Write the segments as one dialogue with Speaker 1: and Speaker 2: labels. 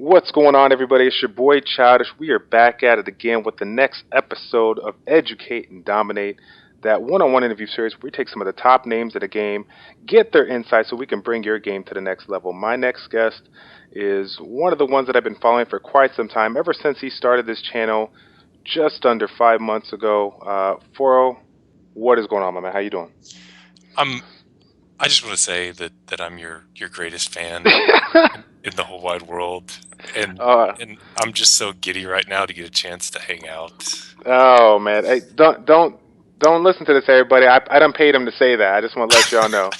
Speaker 1: What's going on, everybody? It's your boy Childish. We are back at it again with the next episode of Educate and Dominate, that one-on-one interview series where we take some of the top names of the game, get their insights so we can bring your game to the next level. My next guest is one of the ones that I've been following for quite some time, ever since he started this channel just under 5 months ago. Foro, what is going on, my man? How you doing?
Speaker 2: I just want to say that I'm your greatest fan in the whole wide world, and
Speaker 1: uh,
Speaker 2: and I'm just so giddy right now to get a chance to hang out.
Speaker 1: Oh man, hey, don't listen to this, everybody. I done paid him to say that. I just want to let y'all know.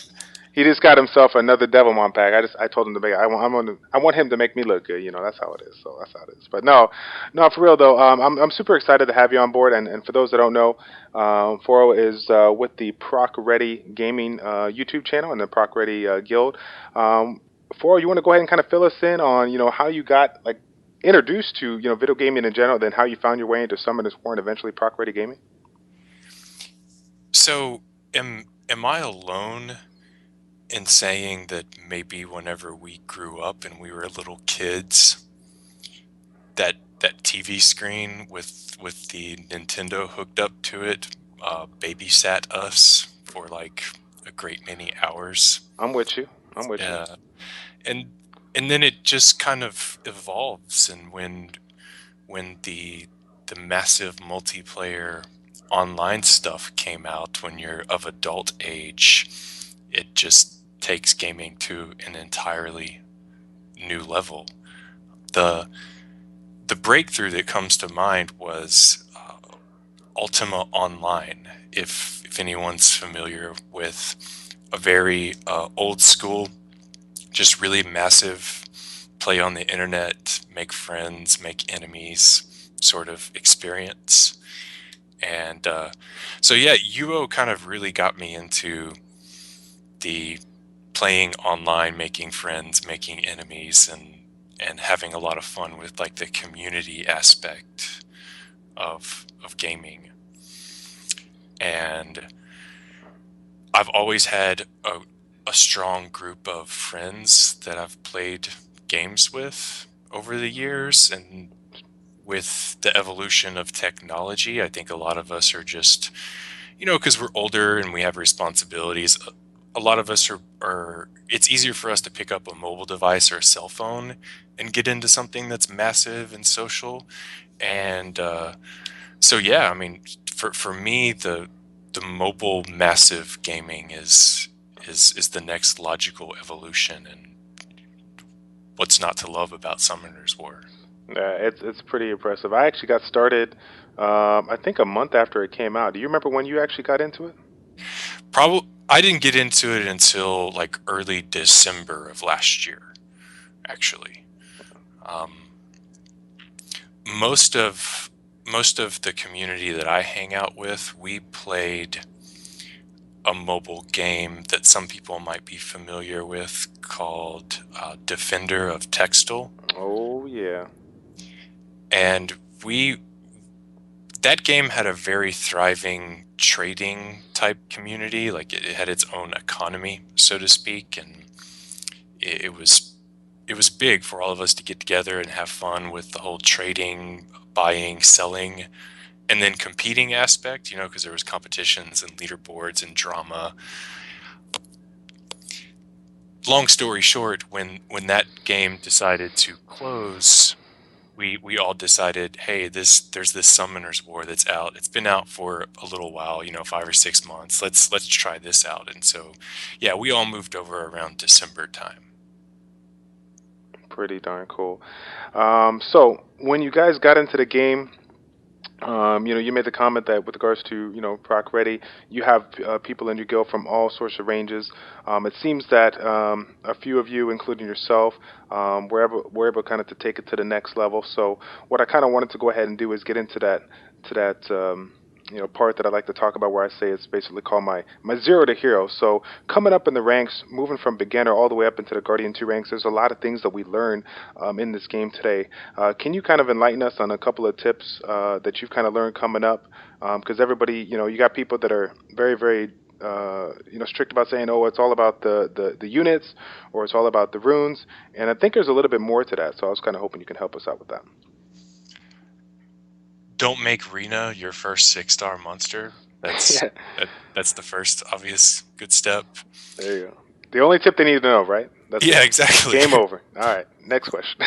Speaker 1: He just got himself another Devilmon pack. I told him to make. I want him to make me look good. You know, that's how it is. So that's how it is. But no, for real though. I'm super excited to have you on board. And for those that don't know, Foro is with the Proc Ready Gaming YouTube channel and the Proc Ready Guild. Foro, you want to go ahead and kind of fill us in on how you got like introduced to video gaming in general, then how you found your way into Summoners War and eventually Proc Ready Gaming.
Speaker 2: So am I alone in saying that maybe whenever we grew up and we were little kids, that TV screen with the Nintendo hooked up to it babysat us for like a great many hours?
Speaker 1: I'm with you. I'm with you.
Speaker 2: Yeah. and and then it just kind of evolves, and when the massive multiplayer online stuff came out when you're of adult age, it just takes gaming to an entirely new level. The the breakthrough that comes to mind was Ultima Online. If anyone's familiar with a very old school, just really massive play on the internet, make friends, make enemies sort of experience. And so, yeah, UO kind of really got me into the playing online, making friends, making enemies, and having a lot of fun with like the community aspect of gaming. And I've always had a strong group of friends that I've played games with over the years. And with the evolution of technology, I think a lot of us are just, because we're older and we have responsibilities, a lot of us are, it's easier for us to pick up a mobile device or a cell phone and get into something that's massive and social. And so, yeah, I mean, for me, the mobile massive gaming is the next logical evolution, and what's not to love about Summoner's War.
Speaker 1: Yeah, it's pretty impressive. I actually got started, I think a month after it came out. Do you remember when you actually got into it?
Speaker 2: Probably I didn't get into it until like early December of last year, actually. Um, most of most of the community that I hang out with, we played a mobile game that some people might be familiar with called Defender of Textile.
Speaker 1: Oh yeah.
Speaker 2: And we that game had a very thriving trading type community. Like it had its own economy, so to speak, and it was big for all of us to get together and have fun with the whole trading, buying, selling, and then competing aspect, because there was competitions and leaderboards and drama. Long story short, when that game decided to close, we all decided, hey, there's this Summoners War that's out. It's been out for a little while, 5 or 6 months. Let's try this out. And so, yeah, we all moved over around December time.
Speaker 1: Pretty darn cool. So when you guys got into the game, you made the comment that with regards to Proc Ready, you have people in your guild from all sorts of ranges. It seems that a few of you, including yourself, were able kind of to take it to the next level. So what I kind of wanted to go ahead and do is get into that part that I like to talk about, where I say it's basically called my zero to hero. So coming up in the ranks, moving from beginner all the way up into the Guardian 2 ranks, there's a lot of things that we learn in this game today. Can you kind of enlighten us on a couple of tips that you've kind of learned coming up? Because everybody, you got people that are very, very strict about saying, oh, it's all about the units or it's all about the runes. And I think there's a little bit more to that. So I was kind of hoping you can help us out with that.
Speaker 2: Don't make Rena your first 6-star monster. That's
Speaker 1: Yeah,
Speaker 2: that's the first obvious good step.
Speaker 1: there you go. The only tip they need to know, right? That's
Speaker 2: Yeah,
Speaker 1: it.
Speaker 2: exactly.
Speaker 1: Game over. All right, next question.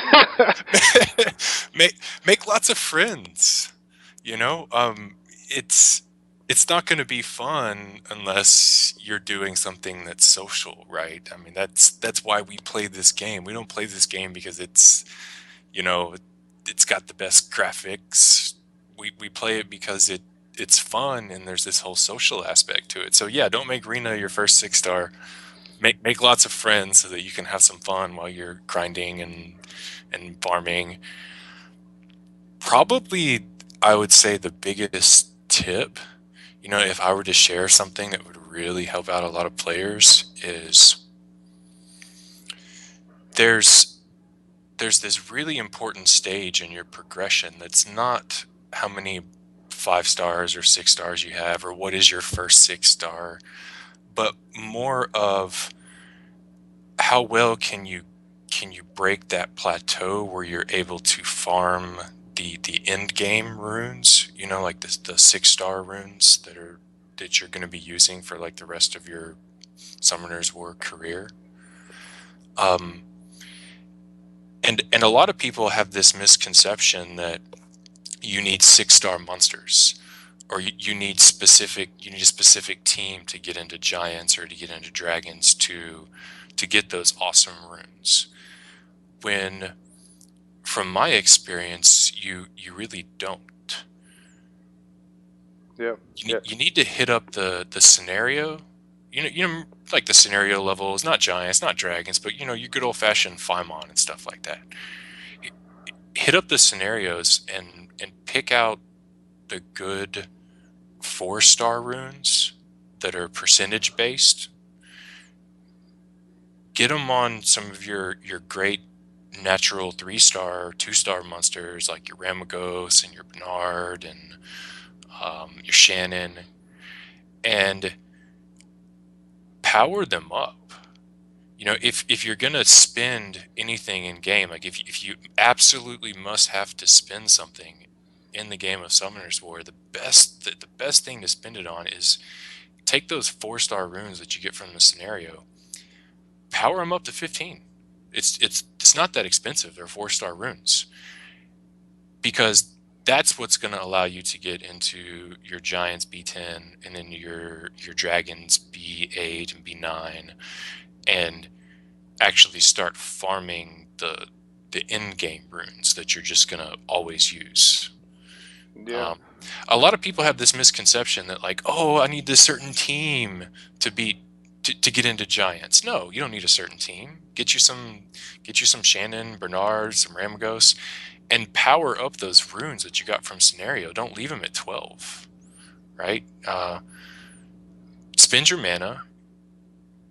Speaker 2: make lots of friends. You know, it's it's not going to be fun unless you're doing something that's social, right? I mean, that's why we play this game. We don't play this game because you know, it's got the best graphics. We play it because it's fun and there's this whole social aspect to it. So yeah, don't make Rena your first 6-star. Make lots of friends so that you can have some fun while you're grinding and farming. Probably, I would say the biggest tip, you know, if I were to share something that would really help out a lot of players, is there's there's this really important stage in your progression that's not how many 5 stars or 6 stars you have or what is your first 6 star, but more of how well can you break that plateau where you're able to farm the end game runes, you know, like the 6-star runes that you're going to be using for like the rest of your Summoner's War career. Um, and a lot of people have this misconception that you need 6-star monsters, or you need a specific team to get into giants or to get into dragons to get those awesome runes. When from my experience, you really don't.
Speaker 1: Yeah, yeah,
Speaker 2: You need to hit up the scenario. You know, like the scenario levels, not giants, not dragons, but you know, your good old fashioned Faimon and stuff like that. Hit up the scenarios and pick out the good 4-star runes that are percentage based. Get them on some of your great natural 3-star, 2-star monsters like your Ramagos and your Bernard and your Shannon, and power them up. You know, if you're gonna spend anything in game, like if you absolutely must have to spend something in the game of Summoner's War, the best thing to spend it on is take those 4-star runes that you get from the scenario, power them up to 15. It's not that expensive. They're 4-star runes, because that's what's going to allow you to get into your giants B10 and then your dragons B8 and B9 and actually start farming the end game runes that you're just going to always use.
Speaker 1: yeah.
Speaker 2: Um, a lot of people have this misconception that like, oh, I need this certain team to beat to get into giants. No, you don't need a certain team. Get you some Shannon, Bernard, some Ramagos, and power up those runes that you got from scenario. Don't leave them at 12, right? Spend your mana.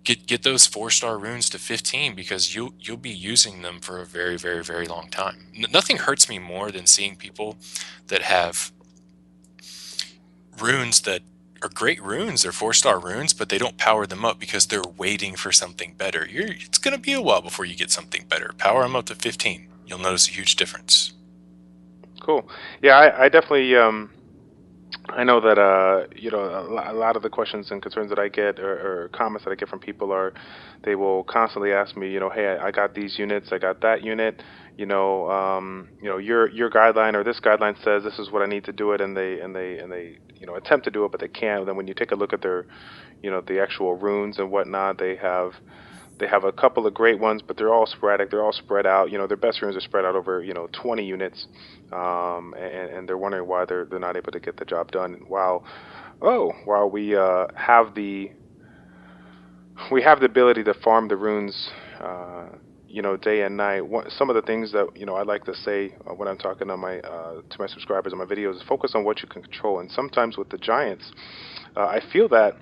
Speaker 2: Get those 4-star runes to 15, because you'll be using them for a very, very, very long time. Nothing hurts me more than seeing people that have runes that are great runes, they're 4-star runes, but they don't power them up because they're waiting for something better. It's going to be a while before you get something better. Power them up to 15. You'll notice a huge difference.
Speaker 1: Cool. Yeah, I definitely I know that a lot of the questions and concerns that I get or comments that I get from people are they will constantly ask me, hey, I got these units, I got that unit, your guideline or this guideline says this is what I need to do it, and they attempt to do it, but they can't. And then when you take a look at their, the actual runes and whatnot, they have a couple of great ones, but they're all sporadic. They're all spread out. Their best runes are spread out over 20 units, and they're wondering why they're not able to get the job done. While we have the ability to farm the runes, day and night. Some of the things that I like to say when I'm talking to my subscribers on my videos is focus on what you can control. And sometimes with the giants, I feel that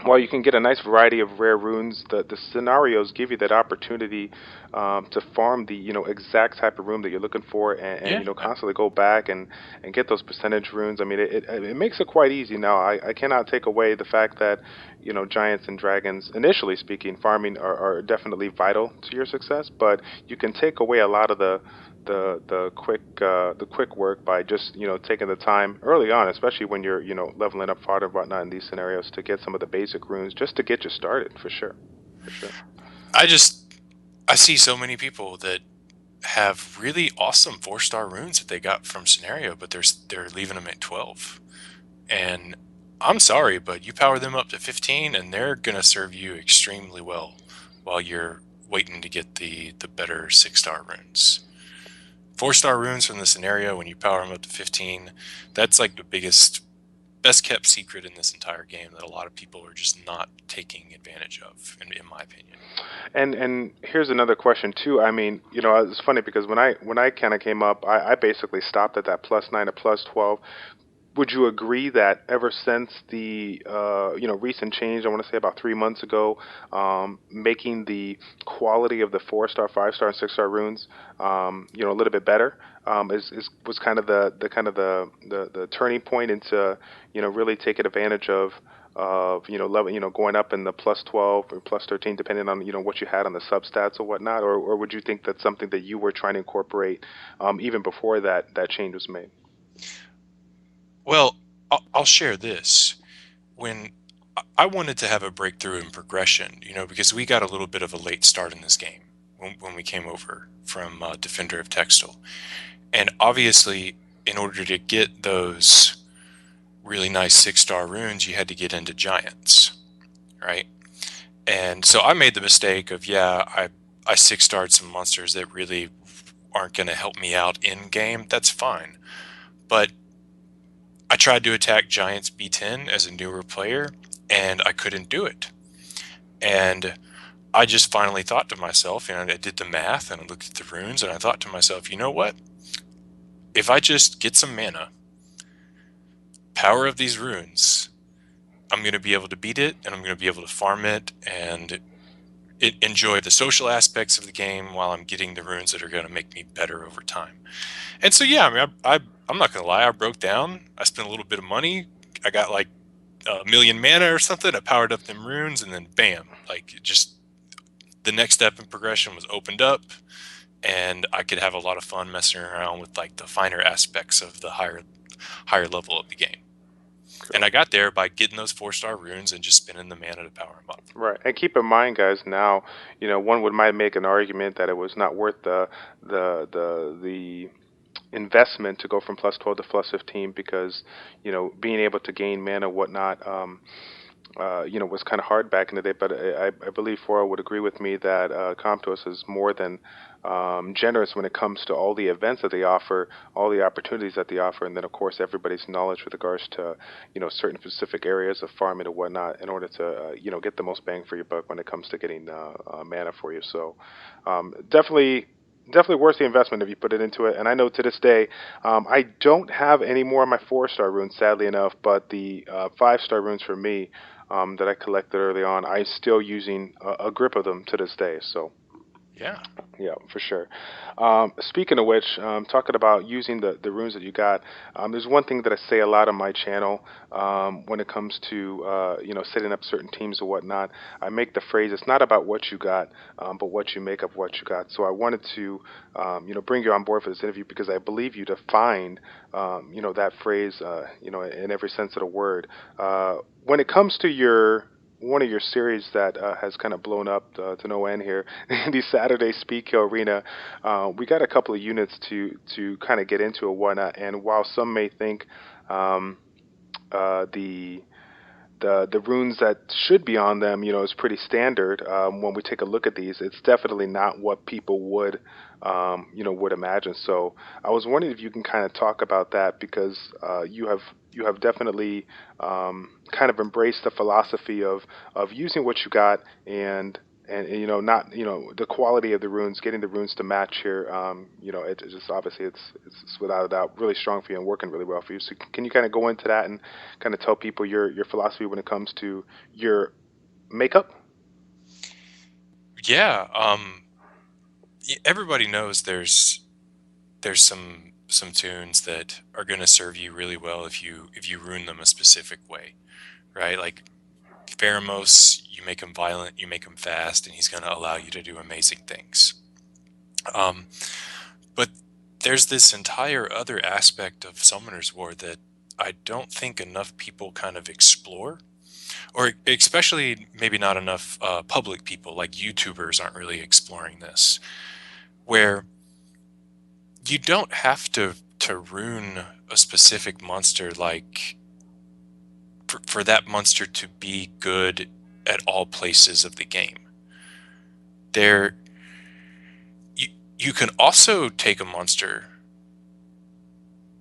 Speaker 1: while you can get a nice variety of rare runes, the scenarios give you that opportunity to farm the exact type of rune that you're looking for, and
Speaker 2: Yeah.
Speaker 1: constantly go back and get those percentage runes. I mean, it makes it quite easy now. I cannot take away the fact that giants and dragons, initially speaking, farming are definitely vital to your success, but you can take away a lot of the quick work by just taking the time early on, especially when you're leveling up farther and whatnot in these scenarios, to get some of the basic runes just to get you started, for sure, for sure.
Speaker 2: I just I see so many people that have really awesome 4-star runes that they got from scenario, but they're leaving them at 12. And I'm sorry, but you power them up to 15 and they're going to serve you extremely well while you're waiting to get the better 6-star runes. 4-star runes from the scenario, when you power them up to 15, that's like the best kept secret in this entire game that a lot of people are just not taking advantage of, in my opinion.
Speaker 1: And here's another question too. I mean, it's funny because when I kind of came up, I basically stopped at that +9 to +12. Would you agree that ever since the recent change, I want to say about 3 months ago, making the quality of the 4-star, 5-star, and 6-star runes a little bit better, was kind of the turning point into really taking advantage of level, going up in the +12 or +13, depending on what you had on the substats or whatnot, or would you think that's something that you were trying to incorporate even before that change was made?
Speaker 2: Well, I'll share this. When I wanted to have a breakthrough in progression, because we got a little bit of a late start in this game when we came over from Defender of Textile. And obviously, in order to get those really nice 6-star runes, you had to get into giants, right? And so I made the mistake of, I 6-starred some monsters that really aren't going to help me out in game. That's fine. But I tried to attack giants B10 as a newer player, and I couldn't do it. And I just finally thought to myself, and I did the math and I looked at the runes, and I thought to myself, you know what? If I just get some mana, power of these runes, I'm going to be able to beat it, and I'm going to be able to farm it and enjoy the social aspects of the game while I'm getting the runes that are going to make me better over time. And so, yeah, I mean, I'm not going to lie, I broke down. I spent a little bit of money. I got like a million mana or something. I powered up them runes, and then bam, like just the next step in progression was opened up, and I could have a lot of fun messing around with like the finer aspects of the higher level of the game. And
Speaker 1: Cool.
Speaker 2: I got there by getting those 4-star runes and just spending the mana to power them up.
Speaker 1: Right, and keep in mind, guys. Now, one might make an argument that it was not worth the investment to go from +12 to +15, because being able to gain mana, whatnot, was kind of hard back in the day. But I believe Foro would agree with me that Comtos is more than generous when it comes to all the events that they offer, all the opportunities that they offer, and then of course everybody's knowledge with regards to certain specific areas of farming and whatnot, in order to get the most bang for your buck when it comes to getting mana for you. So definitely worth the investment if you put it into it. And I know to this day, I don't have any more of my 4-star runes, sadly enough, but the 5-star runes for me, that I collected early on, I'm still using a grip of them to this day. So
Speaker 2: Yeah.
Speaker 1: yeah, for sure. Speaking of which, talking about using the runes that you got, there's one thing that I say a lot on my channel when it comes to setting up certain teams or whatnot. I make the phrase, "It's not about what you got, but what you make of what you got." So I wanted to bring you on board for this interview, because I believe you defined that phrase in every sense of the word. When it comes to your one of your series that has kind of blown up to no end here, the Saturday Speed Kill Arena. We got a couple of units to kind of get into and whatnot. And while some may think um, the the runes that should be on them, is pretty standard. When we take a look at these, it's definitely not what people would imagine. So I was wondering if you can kind of talk about that, because you have definitely kind of embraced the philosophy of using what you got, and and not the quality of the runes, getting the runes to match here. It's just obviously it's without a doubt really strong for you and working really well for you. So can you kind of go into that and kind of tell people your philosophy when it comes to your makeup?
Speaker 2: Yeah, everybody knows there's some tunes that are going to serve you really well if you rune them a specific way, right? Like Pheromos, you make him violent, you make him fast, and he's going to allow you to do amazing things. Um, but there's this entire other aspect of Summoner's War that I don't think enough people kind of explore, or especially maybe not enough public people, like YouTubers aren't really exploring this, where you don't have to rune a specific monster like for that monster to be good at all places of the game. There, you can also take a monster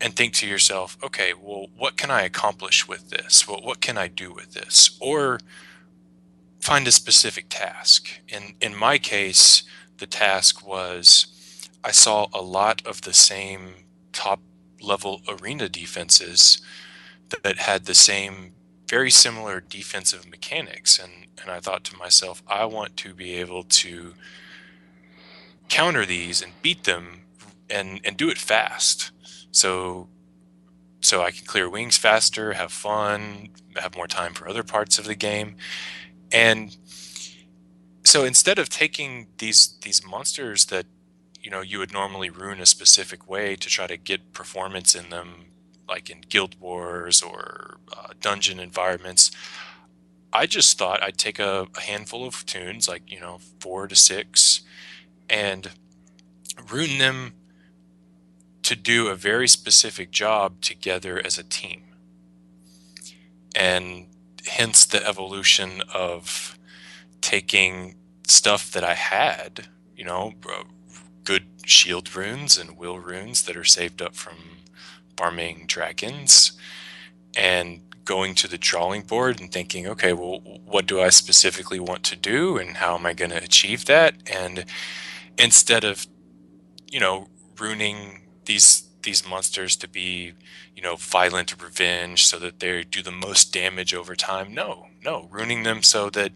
Speaker 2: and think to yourself, okay, well, what can I accomplish with this? What can I do with this? Or find a specific task. In my case, the task was I saw a lot of the same top level arena defenses that had the same very similar defensive mechanics, and I thought to myself, I want to be able to counter these and beat them and do it fast. So I can clear wings faster, have fun, have more time for other parts of the game. And so instead of taking these monsters that you would normally rune a specific way to try to get performance in them, like in guild wars or dungeon environments, I just thought I'd take a handful of tunes, like 4 to 6, and rune them to do a very specific job together as a team. And hence the evolution of taking stuff that I had, good shield runes and will runes that are saved up from farming dragons, and going to the drawing board and thinking, okay, well, what do I specifically want to do and how am I going to achieve that? And instead of, runing these monsters to be, violent revenge so that they do the most damage over time. No, runing them so that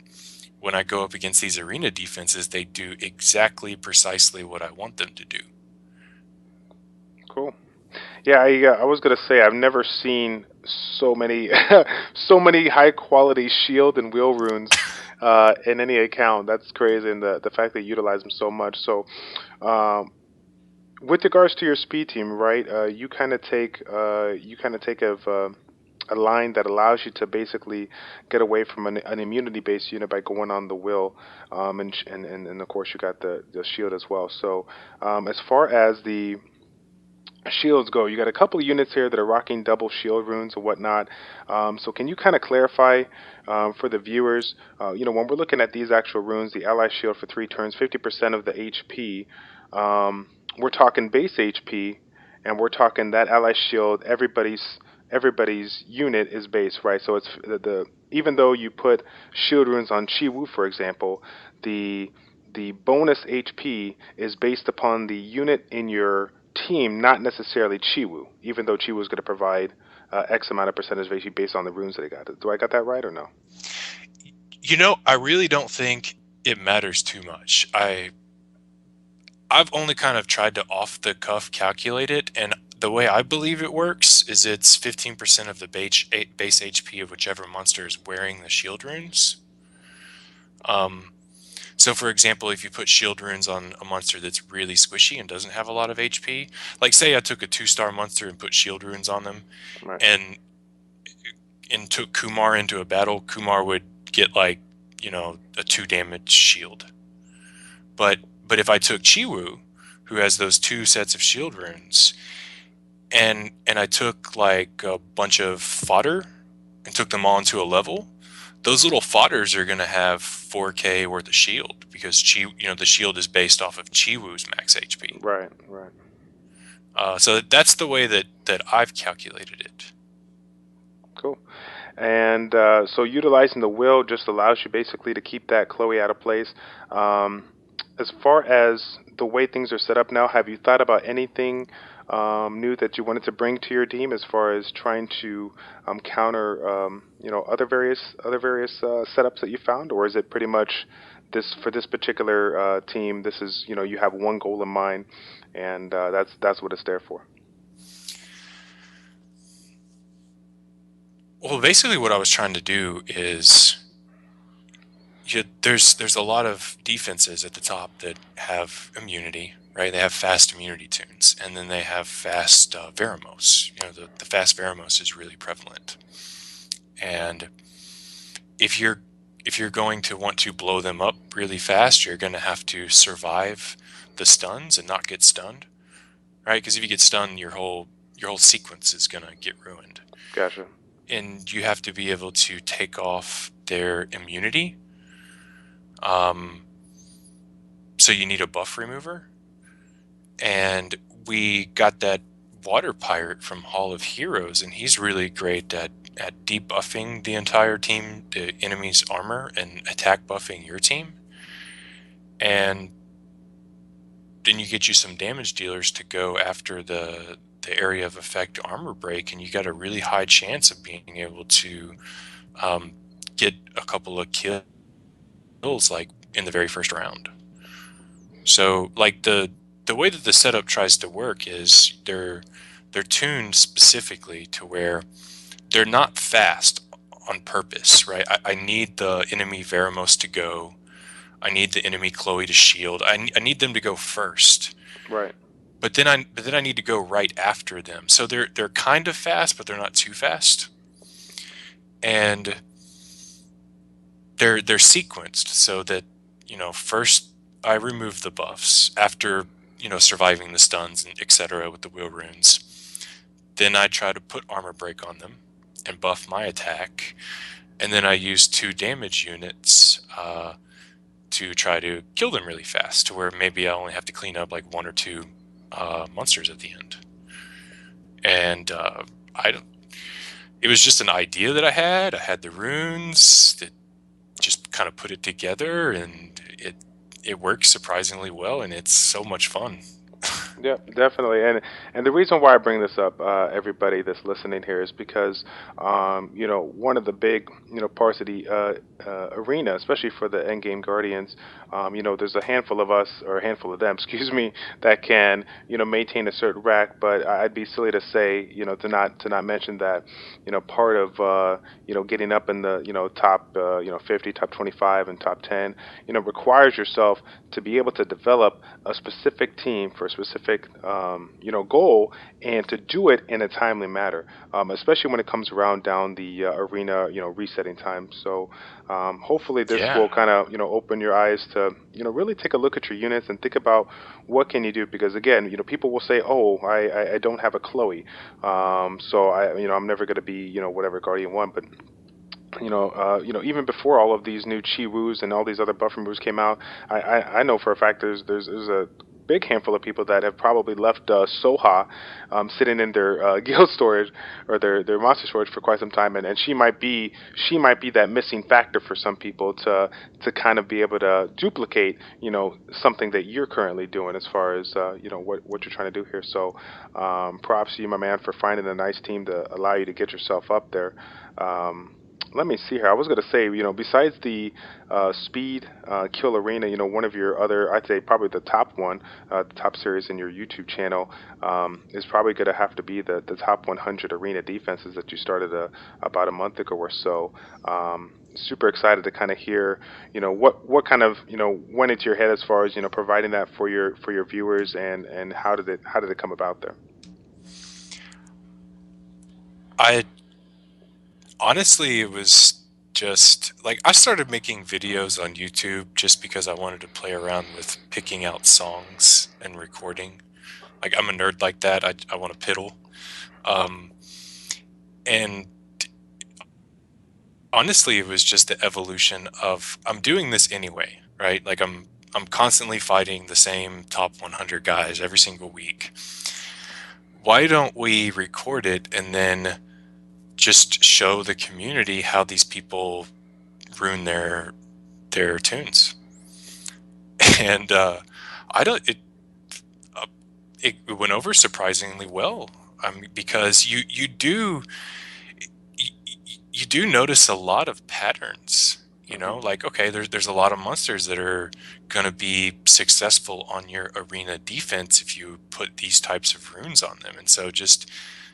Speaker 2: when I go up against these arena defenses, they do exactly precisely what I want them to do.
Speaker 1: Cool. Yeah, I was gonna say I've never seen so many so many high quality shield and wheel runes in any account. That's crazy, and the fact that you utilize them so much. So, um, with regards to your speed team, right? You kind of take a line that allows you to basically get away from an immunity based unit by going on the will, and of course you got the shield as well. So, as far as the shields go, you got a couple of units here that are rocking double shield runes and whatnot. So can you kind of clarify for the viewers, when we're looking at these actual runes, the ally shield for 3 turns, 50% of the HP, we're talking base HP, and we're talking that ally shield, everybody's unit is base, right? So it's the even though you put shield runes on Chi for example, the the bonus HP is based upon the unit in your team, not necessarily Chiwu, even though Chiwu is going to provide X amount of percentage of HP based on the runes that he got. Do I got that right or no?
Speaker 2: I really don't think it matters too much. I've only kind of tried to off the cuff calculate it, and the way I believe it works is it's 15% of the base HP of whichever monster is wearing the shield runes. So for example, if you put shield runes on a monster that's really squishy and doesn't have a lot of HP, like say I took a 2-star monster and put shield runes on them,
Speaker 1: Right.
Speaker 2: and took Kumar into a battle, Kumar would get like, a 2 damage shield. But if I took Chiwu, who has those 2 sets of shield runes, and I took like a bunch of fodder and took them all into a level, those little fodders are going to have 4k worth of shield because the shield is based off of Chiwu's max HP.
Speaker 1: Right. Right.
Speaker 2: So that's the way that I've calculated it.
Speaker 1: Cool. And so utilizing the will just allows you basically to keep that Chloe out of place. Um, as far as the way things are set up now, have you thought about anything new that you wanted to bring to your team as far as trying to counter, other various setups that you found, or is it pretty much this for this particular team? This is you have one goal in mind, and that's what it's there for.
Speaker 2: Well, basically, what I was trying to do is there's a lot of defenses at the top that have immunity, right? They have fast immunity tunes, and then they have fast Veramos. The fast Veramos is really prevalent, and if you're if you're going to want to blow them up really fast, you're going to have to survive the stuns and not get stunned, right? Because if you get stunned, your whole sequence is going to get ruined,
Speaker 1: Gotcha.
Speaker 2: and you have to be able to take off their immunity. Um, so you need a buff remover, and we got that water pirate from Hall of Heroes, and he's really great at debuffing the entire team, the enemy's armor, and attack buffing your team. And then you get you some damage dealers to go after the area of effect armor break, and you got a really high chance of being able to um, get a couple of kills like in the very first round. So like the way that the setup tries to work is they're tuned specifically to where they're not fast on purpose, right? I need the enemy Veramos to go. I need the enemy Chloe to shield. I need them to go first.
Speaker 1: Right.
Speaker 2: But then I need to go right after them. So they're kind of fast, but they're not too fast. And they're sequenced so that first I remove the buffs after surviving the stuns and etc. with the will runes. Then I try to put armor break on them and buff my attack, and then I use 2 damage units to try to kill them really fast, to where maybe I only have to clean up like 1 or 2 monsters at the end. And I don't. It was just an idea that I had. I had the runes that just kind of put it together, and it works surprisingly well, and it's so much fun.
Speaker 1: Yeah, definitely. And the reason why I bring this up, everybody that's listening here, is because one of the big parts of the arena, especially for the end game guardians, there's a handful of us or a handful of them, excuse me, that can maintain a certain rack. But I'd be silly to say to not mention that part of getting up in the top 50, top 25, and top 10 requires yourself to be able to develop a specific team for a specific goal, and to do it in a timely manner, especially when it comes around down the arena resetting time. So hopefully this
Speaker 2: Yeah.
Speaker 1: will kind of open your eyes to really take a look at your units and think about what can you do, because again people will say, oh, I don't have a Chloe, so I'm never going to be whatever Guardian one. But even before all of these new Chi Woos and all these other buffer moves came out, I know for a fact there's a big handful of people that have probably left Soha sitting in their guild storage or their monster storage for quite some time, and she might be that missing factor for some people to kind of be able to duplicate something that you're currently doing as far as what you're trying to do here. So props to you, my man, for finding a nice team to allow you to get yourself up there. Let me see here. I was going to say, besides the Speed Kill Arena, one of your other, I'd say probably the top one, the top series in your YouTube channel, is probably going to have to be the top 100 arena defenses that you started about a month ago or so. Super excited to kind of hear, what kind of, went into your head as far as, providing that for your viewers, and how did it come about there?
Speaker 2: I honestly, it was just like I started making videos on YouTube just because I wanted to play around with picking out songs and recording. Like I'm a nerd like that. I want to piddle. Um, and honestly, it was just the evolution of I'm doing this anyway, right? Like I'm constantly fighting the same top 100 guys every single week. Why don't we record it and then just show the community how these people ruin their tunes. And I don't uh, it went over surprisingly well. I mean, because you, you do notice a lot of patterns. You know,
Speaker 1: Hmm.
Speaker 2: like, okay, there's a lot of monsters that are going to be successful on your arena defense if you put these types of runes on them. And so just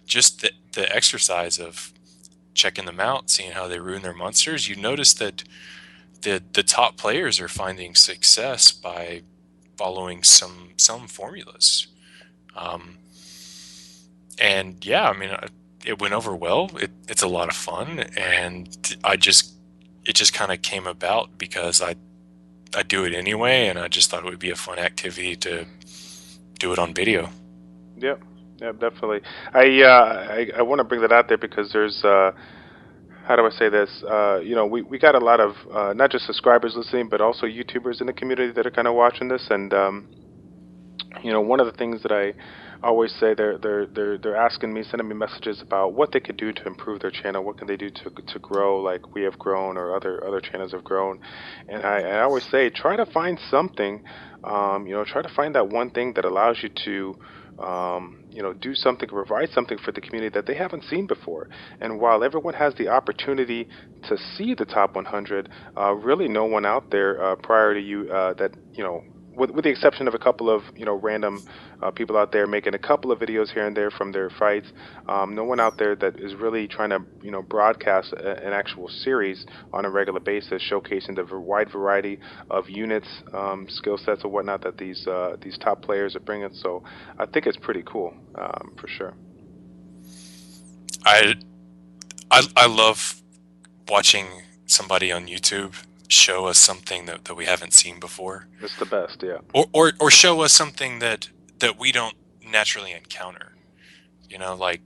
Speaker 2: the exercise of checking them out, seeing how they ruin their monsters, you notice that the top players are finding success by following some formulas. Um, and yeah, I mean, it went over well. It's a lot of fun, and it just kind of came about because I do it anyway, and I just thought it would be a fun activity to do it on video.
Speaker 1: Yep. Yep. Definitely. I want to bring that out there because there's how do I say this? We got a lot of not just subscribers listening, but also YouTubers in the community that are kind of watching this, and one of the things that I always say, they're asking me, sending me messages about what they could do to improve their channel, what can they do to grow like we have grown or other channels have grown, and I always say try to find something, try to find that one thing that allows you to. Do something, provide something for the community that they haven't seen before. And while everyone has the opportunity to see the top 100, really no one out there prior to you that with the exception of a couple of random people out there making a couple of videos here and there from their fights, no one out there that is really trying to broadcast an actual series on a regular basis, showcasing the wide variety of units, skill sets, or whatnot that these top players are bringing. So I think it's pretty cool, for sure.
Speaker 2: I I love watching somebody on YouTube show us something that we haven't seen before,
Speaker 1: It's the best, yeah.
Speaker 2: or show us something that we don't naturally encounter. You know, like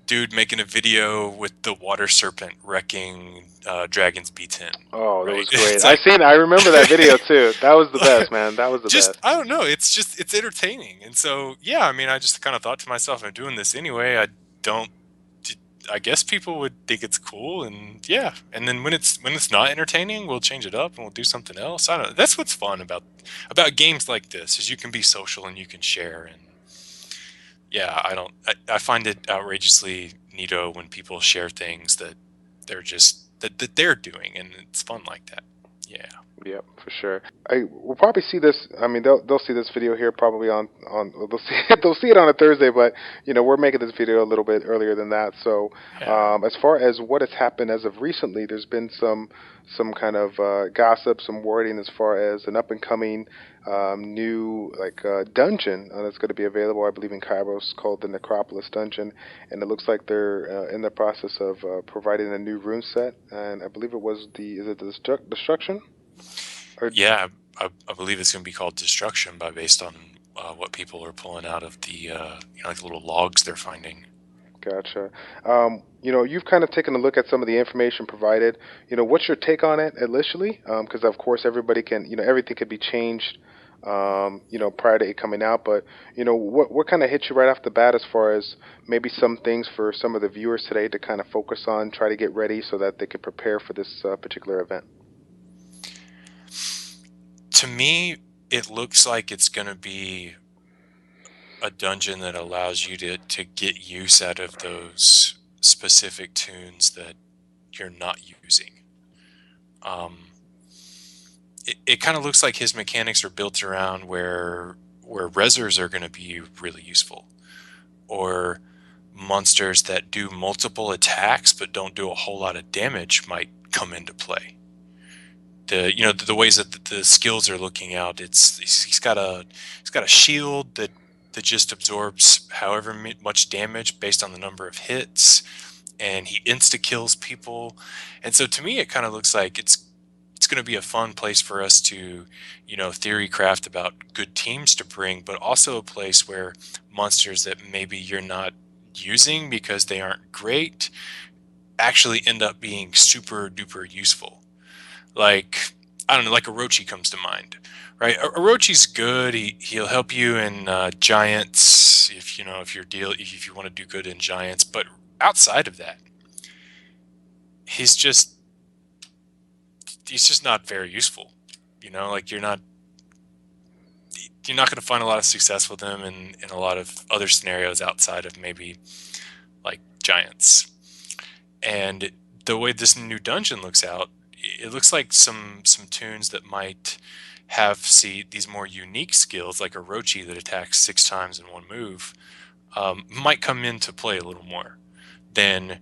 Speaker 2: dude making a video with the water serpent wrecking Dragon's B10,
Speaker 1: Oh, that
Speaker 2: right?
Speaker 1: was great.
Speaker 2: It's like
Speaker 1: I remember that video too. That was the best, man. That was the
Speaker 2: just
Speaker 1: best.
Speaker 2: I don't know. It's entertaining, and so yeah. I mean, I just kind of thought to myself, I'm doing this anyway. Don't. I guess people would think it's cool, and yeah. And then when it's not entertaining, we'll change it up and we'll do something else. I don't know. That's what's fun about games like this is you can be social and you can share. And yeah, I find it outrageously neato when people share things that that they're doing, and it's fun like that. Yeah.
Speaker 1: Yep, for sure. I will probably see this. I mean, they'll see this video here probably well, they'll see they'll see it on a Thursday, but we're making this video a little bit earlier than that. So,
Speaker 2: Yeah.
Speaker 1: as far as what has happened as of recently, there's been some kind of gossip, some wording as far as an up and coming new dungeon that's going to be available, I believe, in Kairos called the Necropolis Dungeon, and it looks like they're in the process of providing a new rune set, and I believe it was the destruction. Or
Speaker 2: Yeah, I believe it's going to be called Destruction by based on what people are pulling out of the like the little logs they're finding.
Speaker 1: Gotcha. You've kind of taken a look at some of the information provided. What's your take on it initially? Because of course everybody can, everything could be changed, prior to it coming out. But what kind of hit you right off the bat as far as maybe some things for some of the viewers today to kind of focus on, try to get ready so that they can prepare for this particular event.
Speaker 2: To me, it looks like it's going to be a dungeon that allows you to get use out of those specific tunes that you're not using. Um, it kind of looks like his mechanics are built around where rezzers are going to be really useful, or monsters that do multiple attacks but don't do a whole lot of damage might come into play. The ways that the skills are looking out, he's got a shield that just absorbs however much damage based on the number of hits, and he insta kills people. And so to me it kind of looks like it's going to be a fun place for us to theory craft about good teams to bring, but also a place where monsters that maybe you're not using because they aren't great actually end up being super duper useful. Like, I don't know, like Orochi comes to mind, right? Orochi's good. He'll help you in giants if you want to do good in giants. But outside of that, he's just not very useful. Like you're not going to find a lot of success with him in a lot of other scenarios outside of maybe like giants. And the way this new dungeon looks out, it looks like some tunes that might have these more unique skills, like a Rochi that attacks 6 times in one move, might come into play a little more than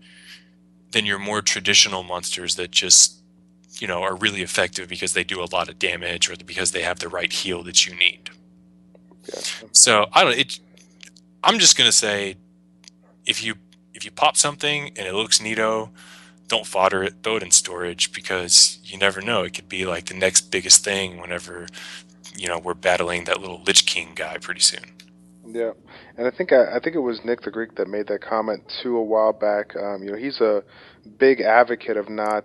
Speaker 2: your more traditional monsters that just are really effective because they do a lot of damage or because they have the right heal that you need.
Speaker 1: Gotcha.
Speaker 2: So I don't. I'm just gonna say if you pop something and it looks neato, don't fodder it. Throw it in storage because you never know. It could be like the next biggest thing whenever we're battling that little Lich King guy pretty soon.
Speaker 1: Yeah, and I think it was Nick the Greek that made that comment too a while back. He's a big advocate of not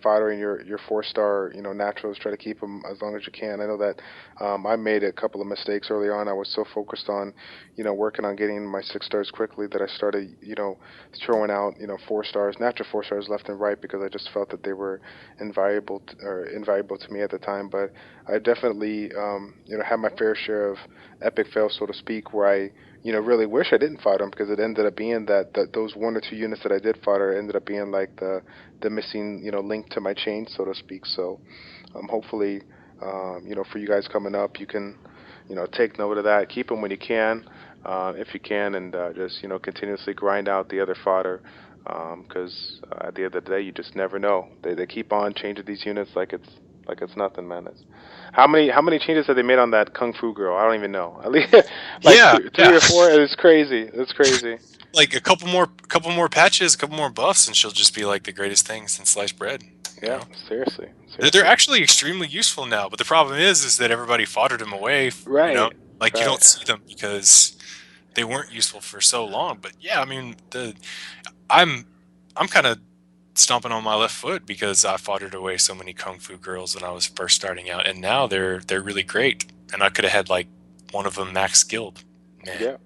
Speaker 1: following your 4 star naturals. Try to keep them as long as you can. I know that I made a couple of mistakes early on. I was so focused on working on getting my 6 stars quickly that I started throwing out 4 stars, natural 4 stars left and right because I just felt that they were invaluable to me at the time. But I definitely had my fair share of epic fail, so to speak, where I really wish I didn't fight him because it ended up being that those 1 or 2 units that I did fight her ended up being like the missing link to my chain, so to speak. So hopefully for you guys coming up, you can take note of that, keep them when you can, if you can, and just continuously grind out the other fodder. Because at the end of the day, you just never know. They keep on changing these units like it's nothing, man. How many changes have they made on that Kung Fu girl? I don't even know. At least like
Speaker 2: Yeah,
Speaker 1: three
Speaker 2: yeah.
Speaker 1: or four. It's crazy. It's crazy.
Speaker 2: Like a couple more patches, a couple more buffs, and she'll just be like the greatest thing since sliced bread. You
Speaker 1: Yeah,
Speaker 2: know,
Speaker 1: seriously,
Speaker 2: they're
Speaker 1: seriously.
Speaker 2: actually extremely useful now. But the problem is that everybody foddered them away.
Speaker 1: Right,
Speaker 2: Like you
Speaker 1: right.
Speaker 2: don't see them because they weren't useful for so long. But yeah, I mean, I'm I'm kind of stomping on my left foot because I foddered away so many kung fu girls when I was first starting out, and now they're really great. And I could have had like one of them max skilled. Man.
Speaker 1: Yeah.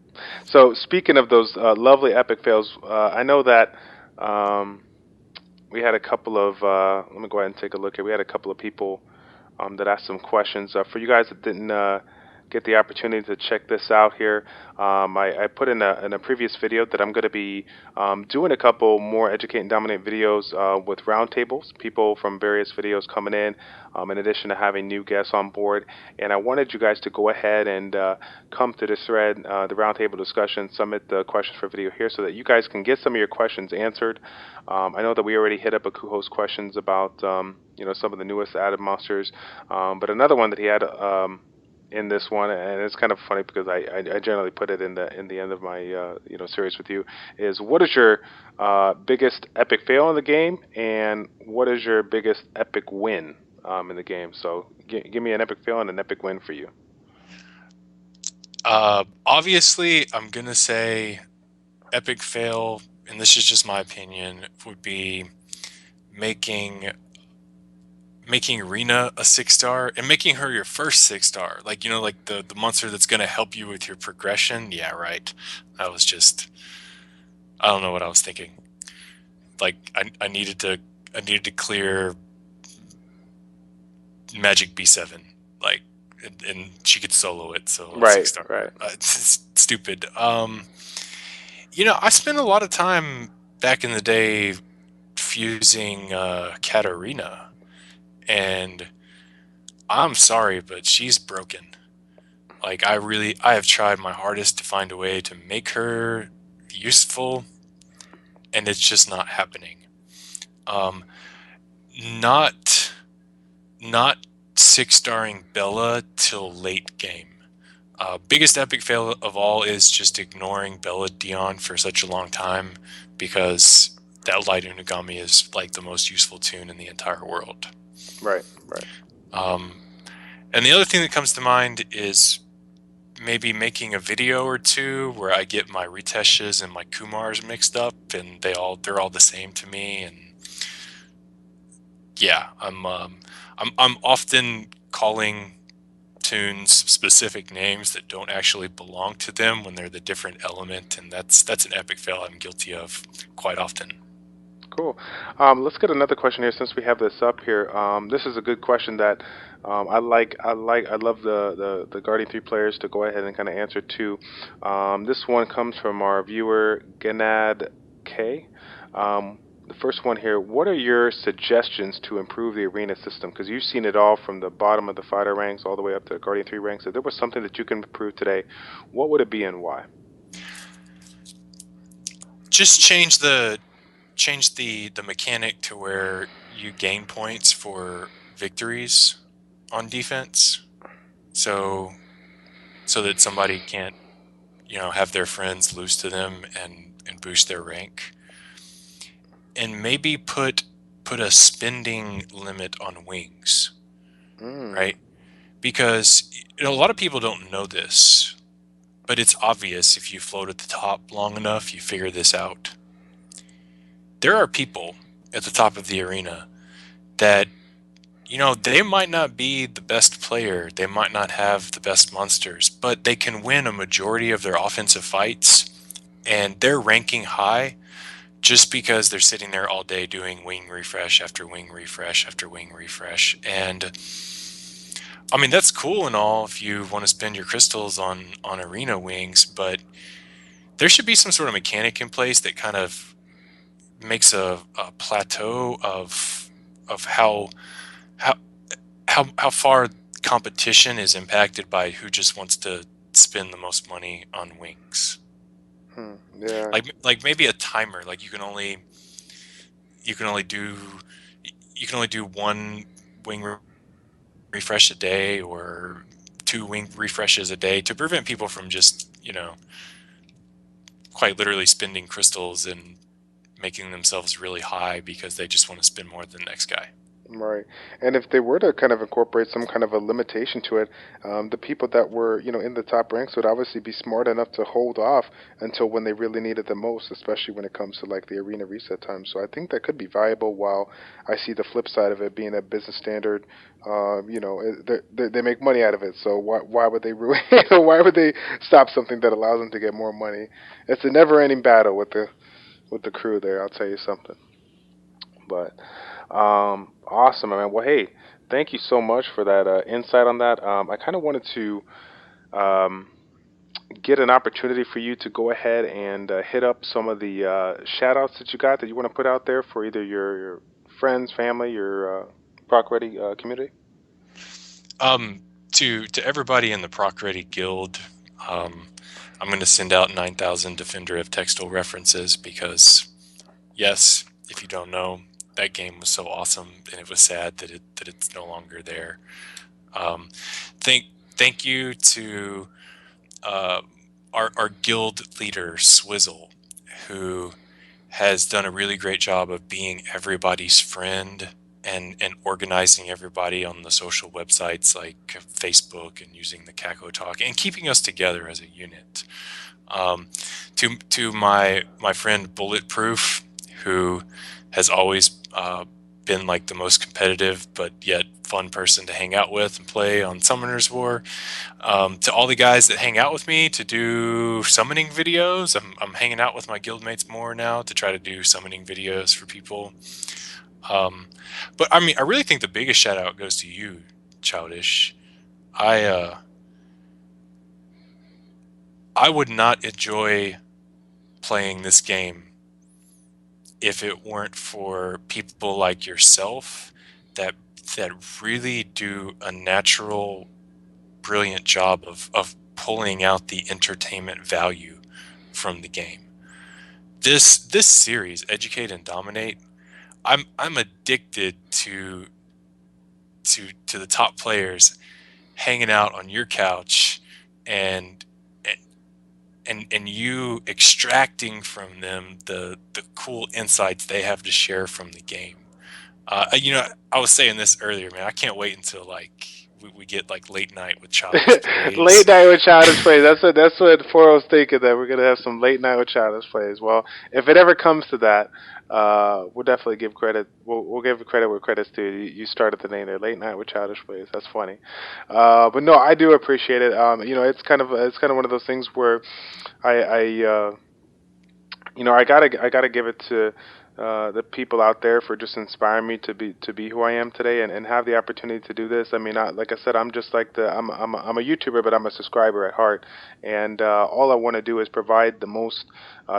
Speaker 1: So speaking of those lovely epic fails, I know that um, we had a couple of. Let me go ahead and take a look here. We had a couple of people that asked some questions. For you guys that didn't get the opportunity to check this out here, I put in a previous video that I'm going to be doing a couple more educate and dominate videos with roundtables, people from various videos coming in addition to having new guests on board. And I wanted you guys to go ahead and come to this thread, the roundtable discussion, submit the questions for video here so that you guys can get some of your questions answered. I know that we already hit up a Kuho's questions about some of the newest added monsters, but another one that he had in this one, and it's kind of funny because I generally put it in the end of my series with you, is what is your biggest epic fail in the game, and what is your biggest epic win in the game? So give me an epic fail and an epic win for you.
Speaker 2: Obviously, I'm gonna say epic fail, and this is just my opinion, would be making Rena a 6 star and making her your first 6 star. Like like the monster that's gonna help you with your progression. Yeah, right. That was just I don't know what I was thinking. Like I needed to clear Magic B7. Like and she could solo it, so a
Speaker 1: Right,
Speaker 2: 6 star.
Speaker 1: right.
Speaker 2: It's stupid. I spent a lot of time back in the day fusing Katarina, and I'm sorry, but she's broken. Like I have tried my hardest to find a way to make her useful, and it's just not happening. Um, not not 6 starring Bella till late game. Biggest epic fail of all is just ignoring Bella Dion for such a long time because that Light Unigami is like the most useful tune in the entire world.
Speaker 1: Right, right.
Speaker 2: Um, and the other thing that comes to mind is maybe making a video or two where I get my Riteshas and my Kumars mixed up, and they're all the same to me. And yeah, I'm often calling cartoons specific names that don't actually belong to them when they're the different element, and that's an epic fail I'm guilty of quite often.
Speaker 1: Cool. Let's get another question here since we have this up here. This is a good question that I like. I love the Guardian 3 players to go ahead and kind of answer too. This one comes from our viewer Ganad K. The first one here. What are your suggestions to improve the arena system? Because you've seen it all from the bottom of the fighter ranks all the way up to Guardian 3 ranks. If there was something that you can improve today, what would it be and why?
Speaker 2: Just change the mechanic to where you gain points for victories on defense, so that somebody can't, have their friends lose to them and boost their rank. And maybe put a spending limit on wings, right? Because a lot of people don't know this, but it's obvious if you float at the top long enough, you figure this out. There are people at the top of the arena that, they might not be the best player, they might not have the best monsters, but they can win a majority of their offensive fights, and they're ranking high just because they're sitting there all day doing wing refresh after wing refresh after wing refresh. And I mean, that's cool and all if you want to spend your crystals on arena wings, but there should be some sort of mechanic in place that kind of makes a plateau of how far competition is impacted by who just wants to spend the most money on wings.
Speaker 1: Yeah.
Speaker 2: Like maybe a timer. Like you can only do one wing refresh a day or 2 wing refreshes a day to prevent people from just, quite literally spending crystals and making themselves really high because they just want to spend more than the next guy.
Speaker 1: Right. And if they were to kind of incorporate some kind of a limitation to it, the people that were, in the top ranks would obviously be smart enough to hold off until when they really need it the most, especially when it comes to like the arena reset time. So I think that could be viable, while I see the flip side of it being a business standard. They make money out of it, so why would they ruin why would they stop something that allows them to get more money? It's a never-ending battle with the crew there, I'll tell you something. But awesome, man. Well, hey, thank you so much for that insight on that. I kind of wanted to um, get an opportunity for you to go ahead and hit up some of the shout outs that you got that you want to put out there for either your friends, family, your Proc Ready community.
Speaker 2: To everybody in the Proc Ready Guild, I'm going to send out 9,000 Defender of Textile references because, yes, if you don't know, that game was so awesome, and it was sad that it's no longer there. Thank you to our guild leader Swizzle, who has done a really great job of being everybody's friend and organizing everybody on the social websites like Facebook and using the Kako Talk and keeping us together as a unit. To my friend Bulletproof, who has always been like the most competitive but yet fun person to hang out with and play on Summoner's War. To all the guys that hang out with me to do summoning videos, I'm hanging out with my guildmates more now to try to do summoning videos for people. But I mean, I really think the biggest shout out goes to you, Childish. I would not enjoy playing this game if it weren't for people like yourself that really do a natural, brilliant job of pulling out the entertainment value from the game. This series, Educate and Dominate, I'm addicted to the top players hanging out on your couch and you extracting from them the cool insights they have to share from the game. I was saying this earlier, man. I can't wait until like we get like late night with Childish Plays.
Speaker 1: Late night with Childish Plays. That's what Foro's thinking, that we're gonna have some late night with Childish Plays. Well, if it ever comes to that, we'll definitely give credit. We'll give credit where credit's due. You started the name there, late night with childish plays. That's funny. But no, I do appreciate it. It's kind of one of those things where I gotta give it to the people out there for just inspiring me to be who I am today and have the opportunity to do this. I mean, like I said, I'm just like I'm a YouTuber, but I'm a subscriber at heart, and all I want to do is provide the most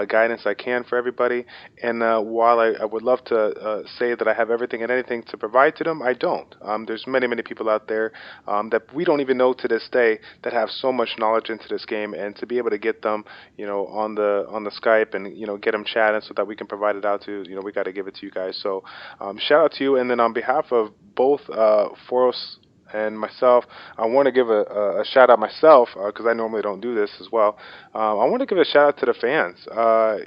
Speaker 1: guidance I can for everybody. And while I would love to say that I have everything and anything to provide to them, I don't. There's many people out there that we don't even know to this day that have so much knowledge into this game, and to be able to get them, on the Skype and get them chatting so that we can provide it out to we got to give it to you guys. So shout out to you, and then on behalf of both Foros and myself, I want to give a shout out myself because I normally don't do this as well. I want to give a shout out to the fans. I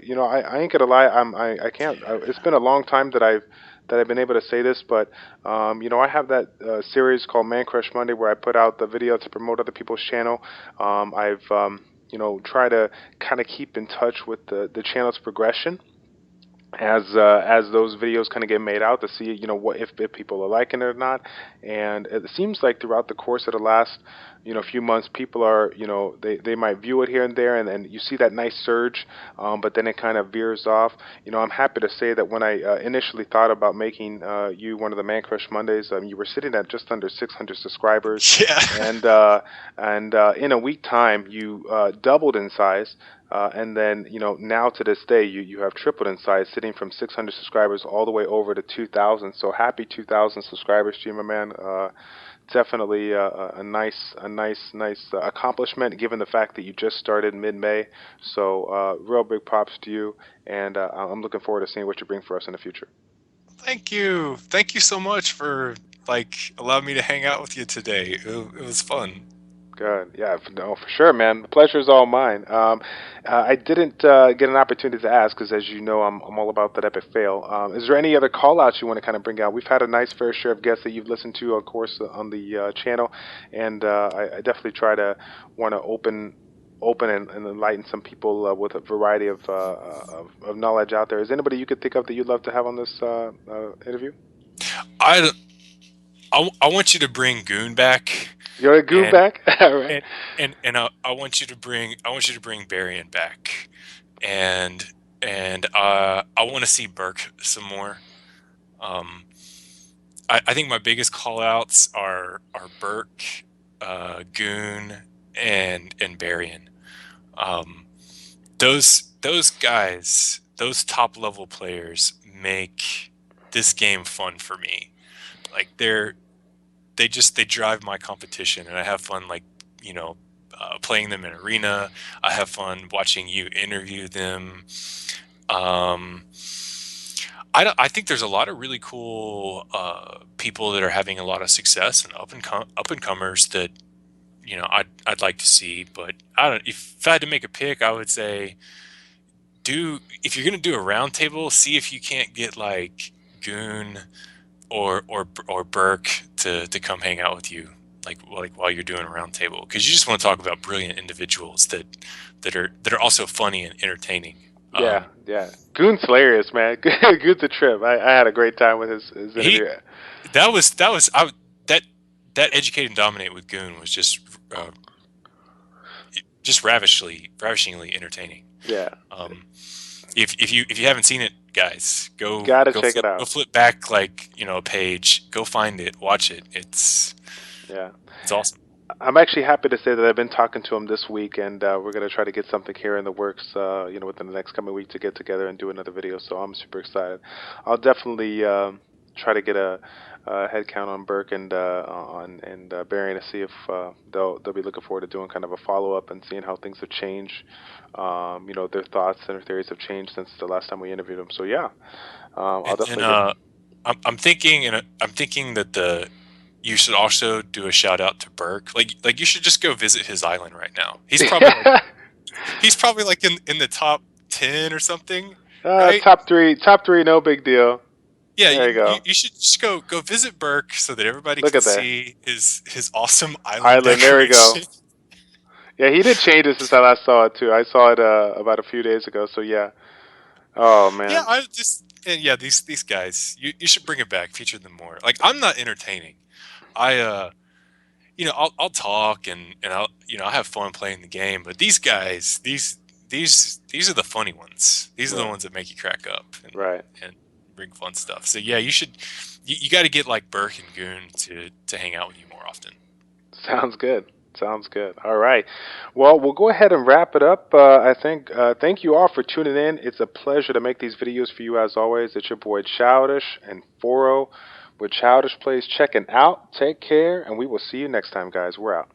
Speaker 1: ain't gonna lie, I can't. It's been a long time that I've been able to say this, but I have that series called Man Crush Monday where I put out the video to promote other people's channel. I've try to kind of keep in touch with the channel's progression as those videos kind of get made out to see what if people are liking it or not. And it seems like throughout the course of the last few months, people are they might view it here and there, and you see that nice surge, but then it kind of veers off. I'm happy to say that when I initially thought about making you one of the Man Crush Mondays, you were sitting at just under 600 subscribers,
Speaker 2: Yeah.
Speaker 1: and in a week time you doubled in size. And then, now to this day, you have tripled in size, sitting from 600 subscribers all the way over to 2,000. So happy 2,000 subscribers to you, my man. Definitely a nice accomplishment, given the fact that you just started mid-May. So real big props to you, and I'm looking forward to seeing what you bring for us in the future.
Speaker 2: Thank you. Thank you so much for allowing me to hang out with you today. It was fun.
Speaker 1: Good. Yeah, no, for sure, man. The pleasure is all mine. I didn't get an opportunity to ask because, as you know, I'm all about that epic fail. Is there any other call outs you want to kind of bring out? We've had a nice fair share of guests that you've listened to, of course, on the channel, and I definitely try to want to open and enlighten some people with a variety of knowledge out there. Is anybody you could think of that you'd love to have on this interview?
Speaker 2: I, I want you to bring Goon back,
Speaker 1: You're a goo
Speaker 2: and
Speaker 1: back, all right?
Speaker 2: I want you to bring Barian back, and I want to see Burke some more. Um, I think my biggest call outs are Burke, Goon, and Barian. Um, those guys, those top level players make this game fun for me. Like they drive my competition, and I have fun playing them in arena. I have fun watching you interview them. Um, I think there's a lot of really cool people that are having a lot of success, and up and comers that I'd like to see. But I don't. If I had to make a pick, I would say if you're gonna do a round table, see if you can't get like Goon or Burke to come hang out with you, like while you're doing a round table, because you just want to talk about brilliant individuals that are also funny and entertaining.
Speaker 1: Yeah, yeah. Goon's hilarious, man. Goon's a trip. I had a great time with his
Speaker 2: He
Speaker 1: interview.
Speaker 2: that that educate and dominate with Goon was uh, just ravishingly entertaining.
Speaker 1: Yeah,
Speaker 2: Um, if you haven't seen it, guys,
Speaker 1: gotta check it
Speaker 2: go
Speaker 1: out.
Speaker 2: flip back a page, go find it, watch it.
Speaker 1: Yeah.
Speaker 2: It's awesome.
Speaker 1: I'm actually happy to say that I've been talking to him this week, and we're gonna try to get something here in the works, within the next coming week to get together and do another video. So I'm super excited. I'll definitely try to get a head count on Burke and Barry to see if they'll be looking forward to doing kind of a follow up and seeing how things have changed. Their thoughts and their theories have changed since the last time we interviewed them. So yeah, I'll
Speaker 2: And
Speaker 1: definitely get.
Speaker 2: I'm thinking that you should also do a shout out to Burke. Like you should just go visit his island right now. He's probably like in the top 10 or something, right?
Speaker 1: Top three, no big deal.
Speaker 2: Yeah,
Speaker 1: There you go.
Speaker 2: you should just go visit Burke so that everybody
Speaker 1: Look
Speaker 2: can
Speaker 1: at that
Speaker 2: see his awesome island
Speaker 1: island. There we go.
Speaker 2: decoration.
Speaker 1: Yeah, he did change it since I last saw it too. I saw it about a few days ago. So yeah. Oh
Speaker 2: Yeah,
Speaker 1: man.
Speaker 2: and yeah, these guys, you should bring it back, feature them more. Like, I'm not entertaining. I I'll talk and I'll have fun playing the game, but these guys, these are the funny ones. These are the
Speaker 1: Right.
Speaker 2: ones that make you crack up
Speaker 1: Right.
Speaker 2: and bring fun stuff. So yeah, you got to get like Burke and Goon to hang out with you more often.
Speaker 1: Sounds good. Sounds good. All right. Well, we'll go ahead and wrap it up. I think. Thank you all for tuning in. It's a pleasure to make these videos for you as always. It's your boy Childish and Foro with Childish Plays checking out. Take care, and we will see you next time, guys. We're out.